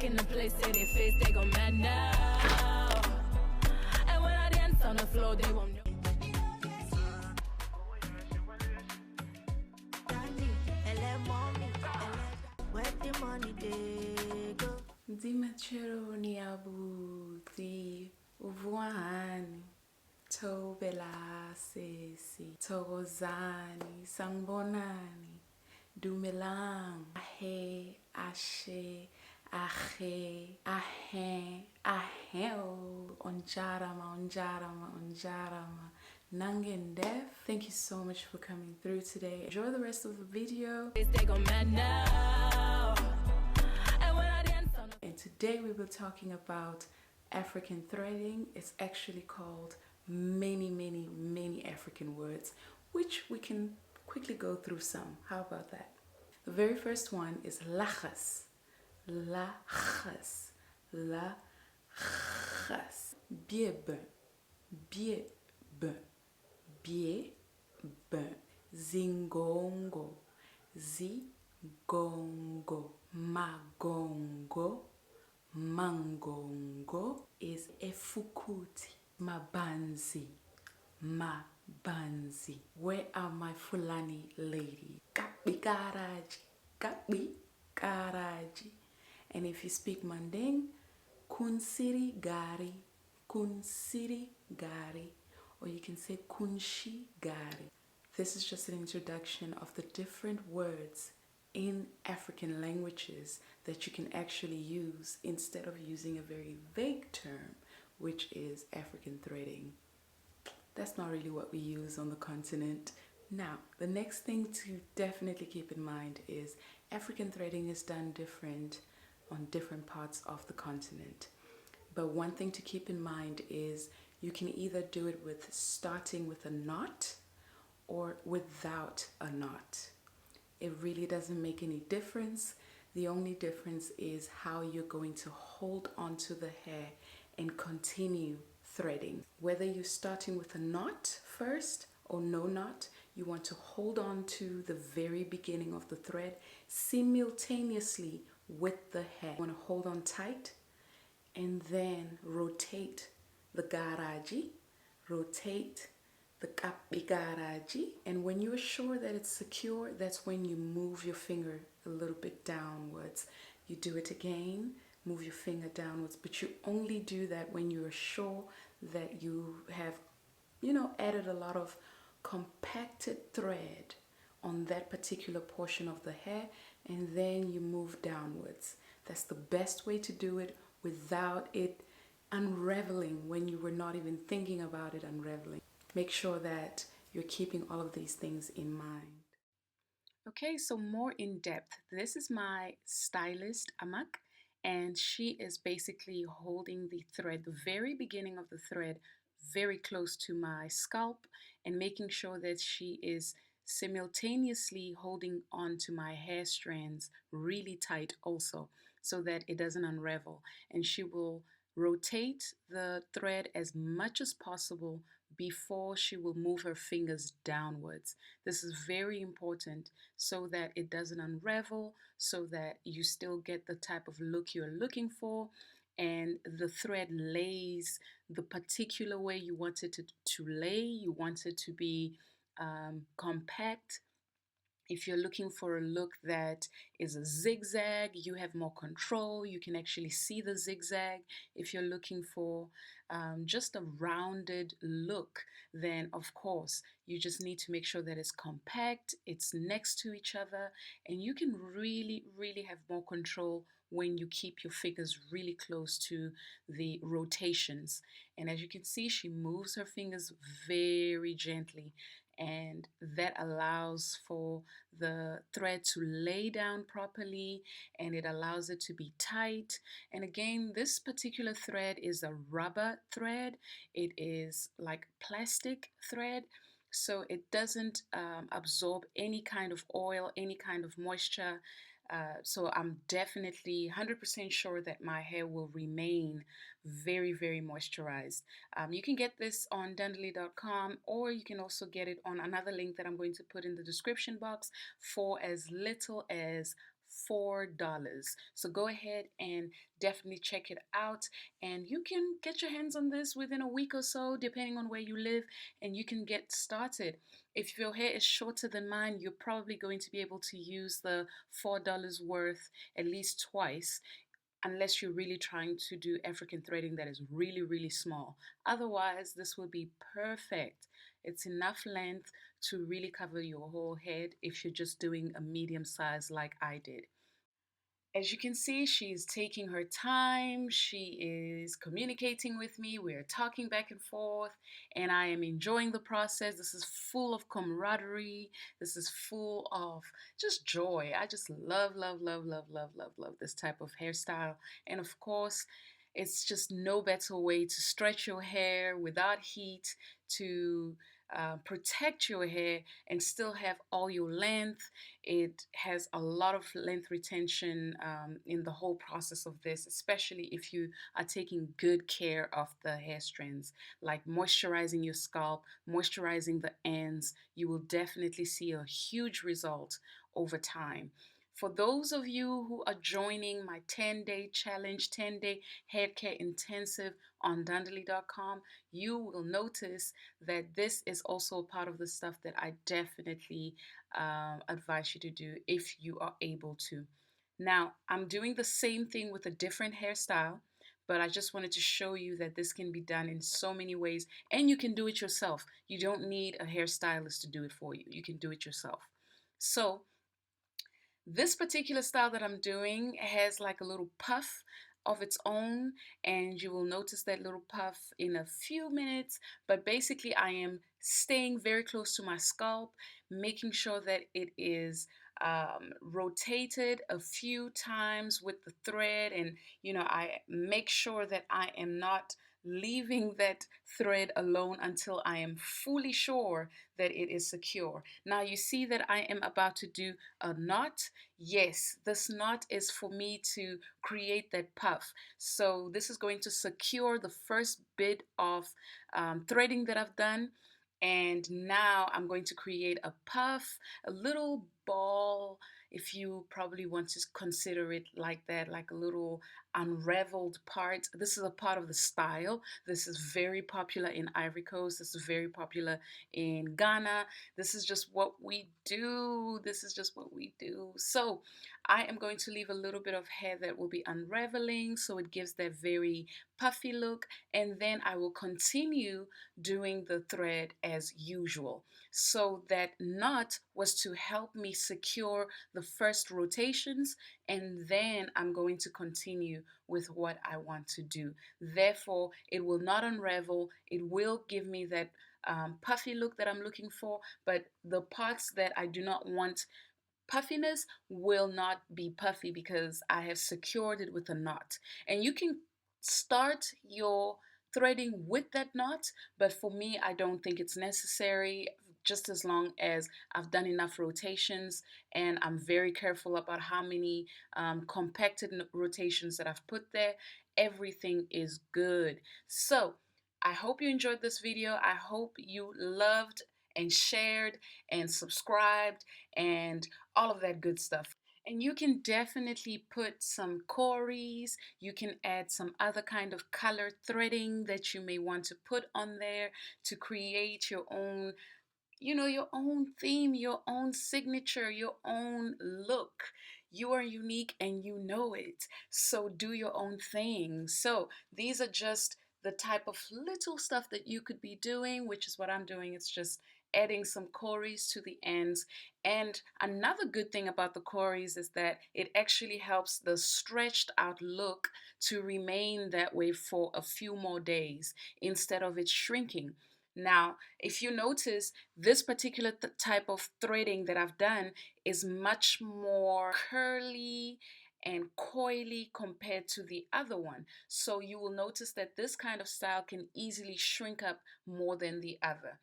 in the place, say they face, they go mad now. And when I dance on the floor, they won't know. Where the money they go? Dimachero abuti uvuani tobela sesi togozani sangbonani dumelang ahe ashe ahe ahe aheo onjarama Nangendef. Thank you so much for coming through today. Enjoy the rest of the video. They go mad now. And when I dance on the And today we were talking about African threading. It's actually called many African words, which we can quickly go through some. How about that? The very first one is Lakhass. Lakhass. Lakhass. Biebun. Biebun. Biebun. Zingongo. Zigongo. Magongo. Mangongo is efukuti. Mabanzi. Mabanzi. Where are my Fulani ladies? Garaji. Garaji. And if you speak Manding, kounsiri gaari. Kounsiri gaari. Or you can say kunshi gaari. This is just an introduction of the different words in African languages that you can actually use instead of using a very vague term, which is African threading. That's not really what we use on the continent. Now, the next thing to definitely keep in mind is African threading is done different on different parts of the continent. But one thing to keep in mind is you can either do it with starting with a knot or without a knot. It really doesn't make any difference. The only difference is how you're going to hold onto the hair and continue threading. Whether you're starting with a knot first or no knot, you want to hold on to the very beginning of the thread simultaneously with the hair. You want to hold on tight and then rotate the Garaji, rotate the Garaji, and when you're sure that it's secure, that's when you move your finger a little bit downwards. You do it again, move your finger downwards, but you only do that when you're sure that you have, added a lot of compacted thread on that particular portion of the hair, and then you move downwards. That's the best way to do it without it unraveling when you were not even thinking about it unraveling. Make sure that you're keeping all of these things in mind. Okay, so more in depth. This is my stylist, Amak, and she is basically holding the thread, the very beginning of the thread, very close to my scalp and making sure that she is simultaneously holding on to my hair strands really tight also so that it doesn't unravel. And she will rotate the thread as much as possible before she will move her fingers downwards. This is very important so that it doesn't unravel, so that you still get the type of look you're looking for, and the thread lays the particular way you want it to lay. You want it to be compact. If you're looking for a look that is a zigzag, you have more control. You can actually see the zigzag. If you're looking for just a rounded look, then of course you just need to make sure that it's compact, it's next to each other, and you can really have more control when you keep your fingers really close to the rotations. And as you can see, she moves her fingers very gently, and that allows for the thread to lay down properly, and it allows it to be tight. And again, this particular thread is a rubber thread. It is like plastic thread, so it doesn't absorb any kind of oil, any kind of moisture. So I'm definitely 100% sure that my hair will remain very moisturized. You can get this on dandelion.com, or you can also get it on another link that I'm going to put in the description box for as little as $4. So go ahead and definitely check it out, and you can get your hands on this within a week or so, depending on where you live, and you can get started. If your hair is shorter than mine, you're probably going to be able to use the $4 worth at least twice, unless you're really trying to do African threading that is really, really small. Otherwise, this will be perfect. It's enough length to really cover your whole head if you're just doing a medium size like I did. As you can see, she's taking her time. She is communicating with me. We're talking back and forth, and I am enjoying the process. This is full of camaraderie. This is full of just joy. I just love, love, love, love, love, love, love this type of hairstyle. And of course, it's just no better way to stretch your hair without heat, to protect your hair and still have all your length. It has a lot of length retention in the whole process of this, especially if you are taking good care of the hair strands, like moisturizing your scalp, moisturizing the ends. You will definitely see a huge result over time. For those of you who are joining my 10-day challenge, 10-day hair care intensive on dandeli.com, you will notice that this is also a part of the stuff that I definitely advise you to do if you are able to. Now, I'm doing the same thing with a different hairstyle, but I just wanted to show you that this can be done in so many ways, and you can do it yourself. You don't need a hairstylist to do it for you. You can do it yourself. So this particular style that I'm doing has like a little puff of its own, and you will notice that little puff in a few minutes. But basically I am staying very close to my scalp, making sure that it is rotated a few times with the thread, and I make sure that I am not leaving that thread alone until I am fully sure that it is secure. Now you see that I am about to do a knot. Yes, this knot is for me to create that puff. So this is going to secure the first bit of threading that I've done. And now I'm going to create a puff, a little ball, if you probably want to consider it like that, like a little unraveled part. This is a part of the style. This is very popular in Ivory Coast. This is very popular in Ghana. This is just what we do. This is just what we do. So I am going to leave a little bit of hair that will be unraveling, so it gives that very puffy look, and then I will continue doing the thread as usual. So that knot was to help me secure the first rotations, and then I'm going to continue with what I want to do. Therefore, it will not unravel. It will give me that puffy look that I'm looking for, but the parts that I do not want puffiness will not be puffy because I have secured it with a knot. And you can start your threading with that knot, but for me, I don't think it's necessary, just as long as I've done enough rotations and I'm very careful about how many compacted rotations that I've put there. Everything is good. So I hope you enjoyed this video. I hope you loved and shared and subscribed and all of that good stuff. And you can definitely put some cories. You can add some other kind of color threading that you may want to put on there to create your own, your own theme, your own signature, your own look. You are unique and you know it. So do your own thing. So these are just the type of little stuff that you could be doing, which is what I'm doing. It's just adding some cories to the ends. And another good thing about the cories is that it actually helps the stretched out look to remain that way for a few more days instead of it shrinking. Now, if you notice, this particular type of threading that I've done is much more curly and coily compared to the other one. So you will notice that this kind of style can easily shrink up more than the other.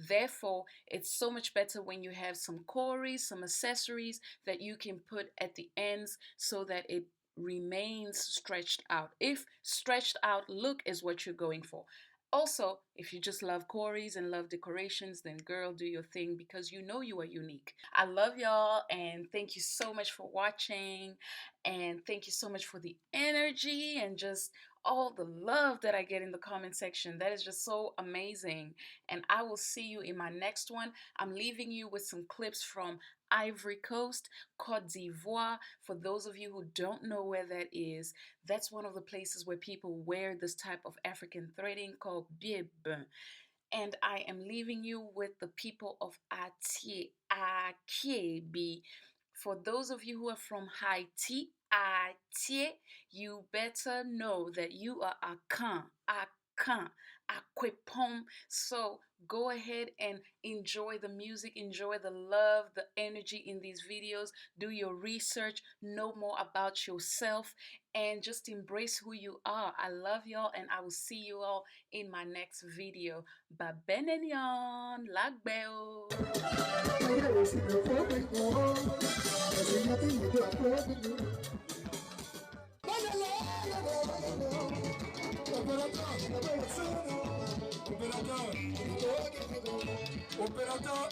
Therefore, it's so much better when you have some cories, some accessories that you can put at the ends so that it remains stretched out. If stretched out look is what you're going for. Also, if you just love Corys and love decorations, then girl, do your thing because you know you are unique. I love y'all and thank you so much for watching, and thank you so much for the energy and just all the love that I get in the comment section. That is just so amazing. And I will see you in my next one. I'm leaving you with some clips from Ivory Coast, Côte d'Ivoire. For those of you who don't know where that is, that's one of the places where people wear this type of African threading called biebun. And I am leaving you with the people of Akiebi. For those of you who are from Haiti, Atie, you better know that you are Akan, Akwepom. So go ahead and enjoy the music, enjoy the love, the energy in these videos. Do your research, know more about yourself, and just embrace who you are. I love y'all, and I will see you all in my next video. Babenenyon, lagbeo. Opérateur,